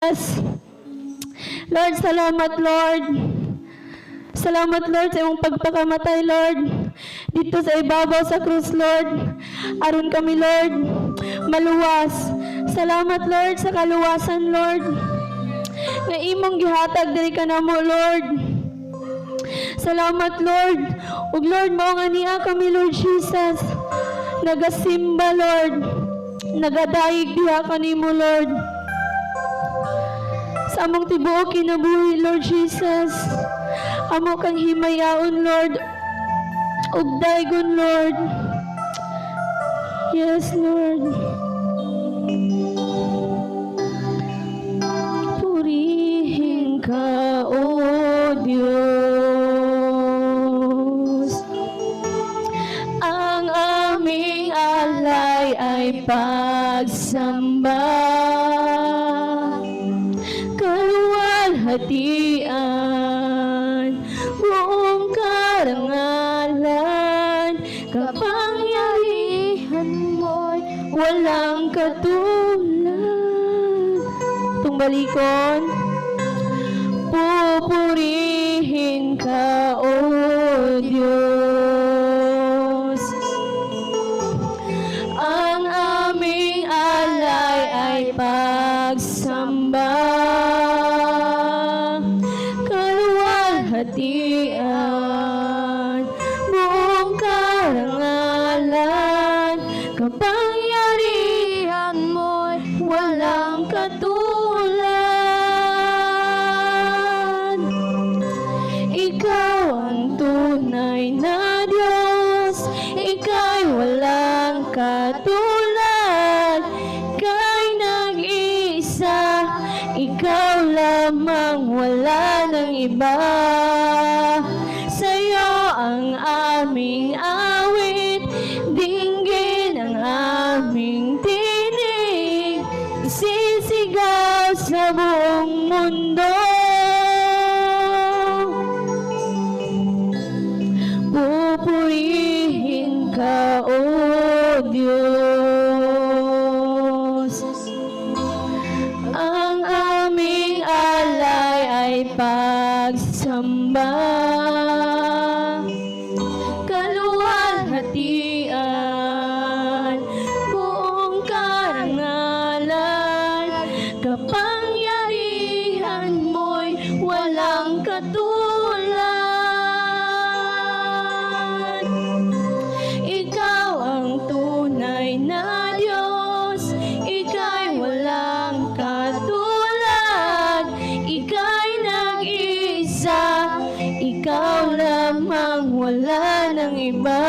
Jesus. Lord, salamat, Lord. Salamat, Lord, sa iyong pagpakamatay, Lord. Dito sa ibabaw sa krus, Lord. Aron kami, Lord, maluwas. Salamat, Lord, sa kaluwasan, Lord. Nga imong gihatag diri ka namo, Lord. Salamat, Lord. Ug Lord, mao nga niya kami, Lord Jesus. Nagasimba, Lord. Nagadayig diha kanimo, Lord. Sa among tibuok kinabuhi, Lord Jesus. Amo kang himayaon, Lord. Ug daygon, Lord. Yes, Lord. Purihin ka, O Diyos. Ang aming alay ay pagsamba. Kaluwalhatian, buong karangalan, kapangyarihan mo'y walang katulad. Tungbalikon. Pupurihin ka, O Diyos. Ang aming alay ay pagsamba. Kaluwalhatian, buong karangalan, kapangyarihan mo'y walang katulad. Ikaw ang tunay na Diyos, ika'y walang katulad. Ika'y nag-iisa, ikaw lamang, wala ng iba. Sa'yo ang aming awit, dinggin ang aming tinig, isisigaw sa buong mundo. Pupurihin ka, O Diyos. Ang aming alay ay pagsamba. Kaluwalhatian, buong karangalan, kapangyarihan mo'y walang katulad. Ikaw ang tunay na Diyos, ika'y walang katulad. Ika'y nag-iisa, ikaw lamang, wala ng iba.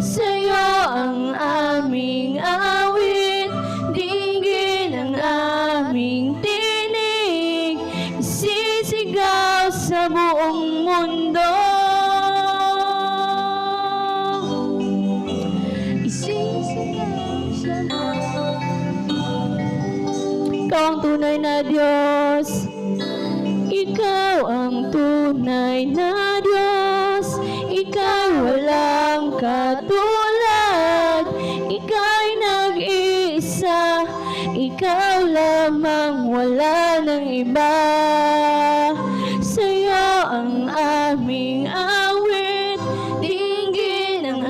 Sa'yo ang aming awit, dinggin ang aming tinig, isisigaw sa buong mundo. Isisigaw sa Ikaw ang tunay na Diyos. Ikaw ang tunay na Diyos, ika'y walang katulad. Ika'y nag-iisa, ikaw lamang, wala ng iba. Sa'yo ang aming awit, dinggin ang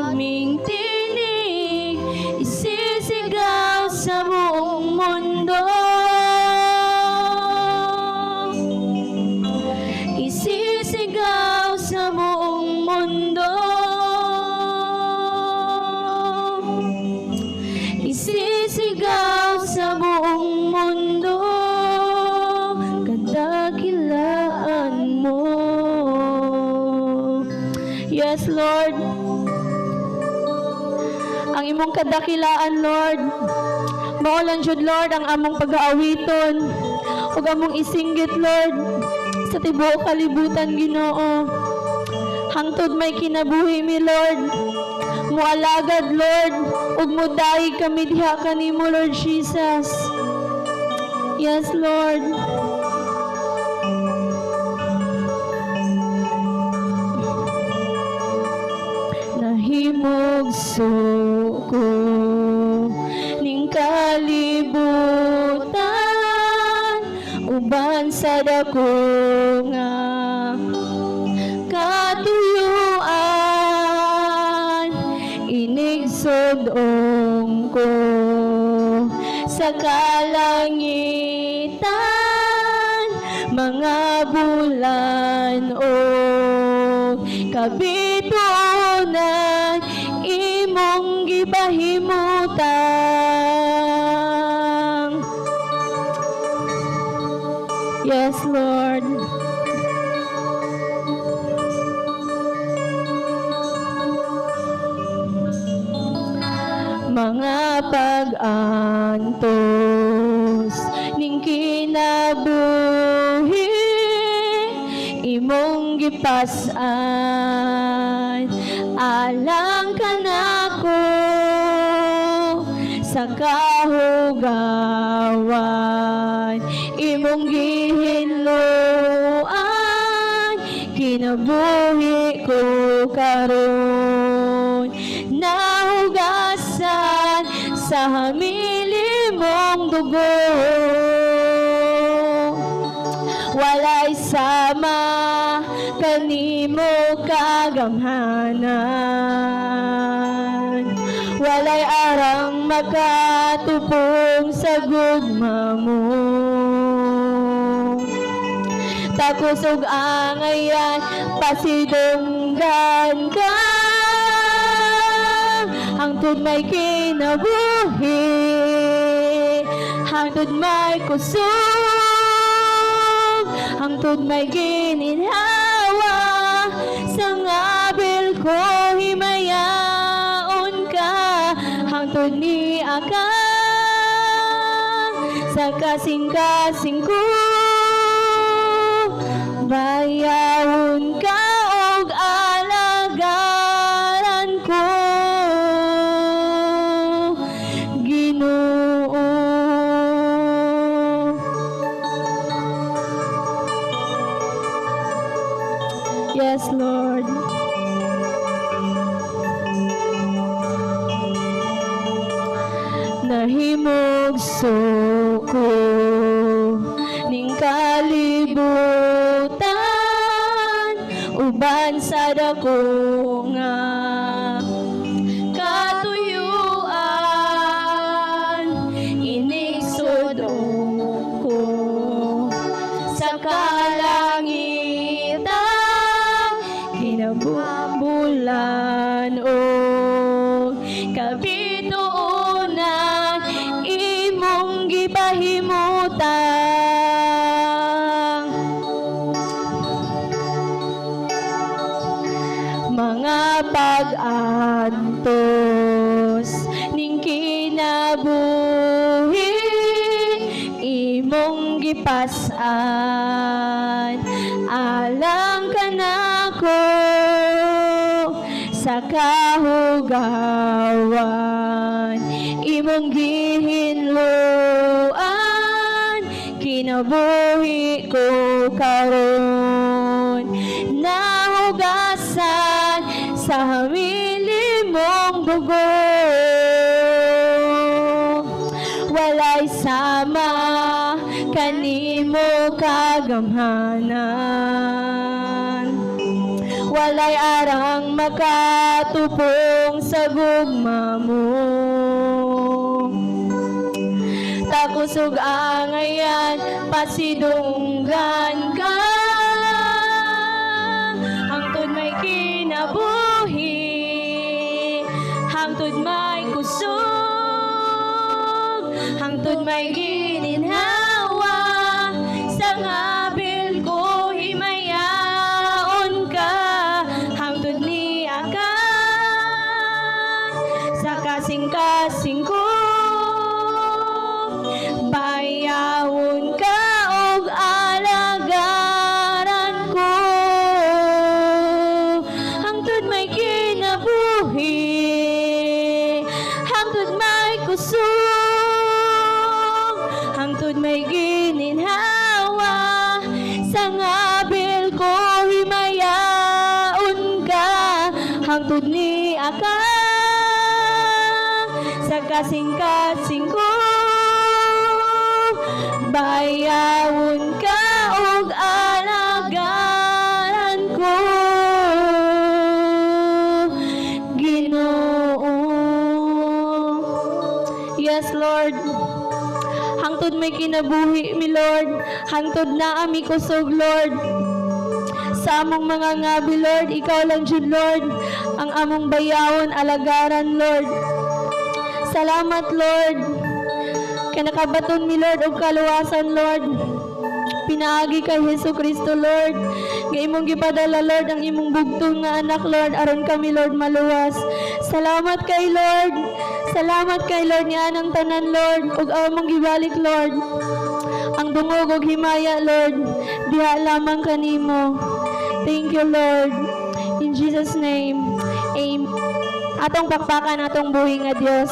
aming tinig, isisigaw sa buong mundo. Isisigaw sa buong mundo. Isisigaw sa buong mundo. Kadakilaan mo. Yes, Lord. Ang imong kadakilaan, Lord. Maulan jud, Lord, ang among pag-aawiton ug among isinggit, Lord, sa tibuok kalibutan, Ginoo. Hangtod may kinabuhi mi, Lord. Mualagad, Lord, ug mudayeg kami diha kanimo, Lord Jesus. Yes, Lord. Nahimog suko ning kalibutan. sa dako nga katuyuan, inigsudong ko sa kalangitan, mga bulan o kabitunan, imong gipahimutan. Yes, Lord. Mga pag-antos ning kinabuhi, imong gipas-an, alang ka nako sa kahugawan, imong gihinluan, kinabuhi ko karon, nahugasan sa hamili mong dugo, walay sama kanimo kagamhanan, walay arang makatupong sa gugma mo. Takos ug angayan, pasidunggan ka, hangtod may kinabuhi, hangtod may kusog, hangtod may gininhawa, sa ngabil ko himayaon ka, hangtod ni aka sa kasing-kasing ko, bayawon ka og alagaran ko, Ginoo. Yes, Lord. Nahimugso ko ning kalibutan, uban sa dako nga katuyuan, inigsudong ko sa kalangitan, kinabulan o kabituunan, imong gipahimutan. Mga pag-antos ning kinabuhi, imong gipas-an, alang ka nako sa kahugawan, imong gihinluan, kinabuhi ko karon, nahugasan sa hamili mong dugo, walay sama kanimo kagamhanan, walay arang makatupong sa gugma mo. Takos ug angayan, pasidunggan ka, hangtod may kinabuhi, hangtod may kusog, hangtod may gininhawa, sa ngabil ko himayaon ka, hangtod ni aka sa kasing-kasing ko, bayawon ka og alagaran ko, hangtod may kinabuhi, hangtod may kusog, hangtod may gininhawa, sa ngabil ko himayaon ka, hangtod ni aka sa kasing-kasing ko, bayawon ka matud may kinabuhi mi Lord, hangtod na ami kusog Lord. Sa among mga ngabi Lord, ikaw lang jud Lord, ang among bayawon alagaran Lord. Salamat Lord, kay nakabaton mi Lord og kaluwasan Lord. Pinaagi kay Hesus Kristo Lord, nga imong gipadala Lord ang imong bugtong nga anak Lord, aron kami Lord maluwas. Salamat kay Lord, salamat kay Lord ni anang tanan Lord, ug among gibalik Lord ang dungog ug himaya Lord, diha lamang kanimo. Thank you Lord, in Jesus name, amen. Atong pakpakan atong buhi nga Dios.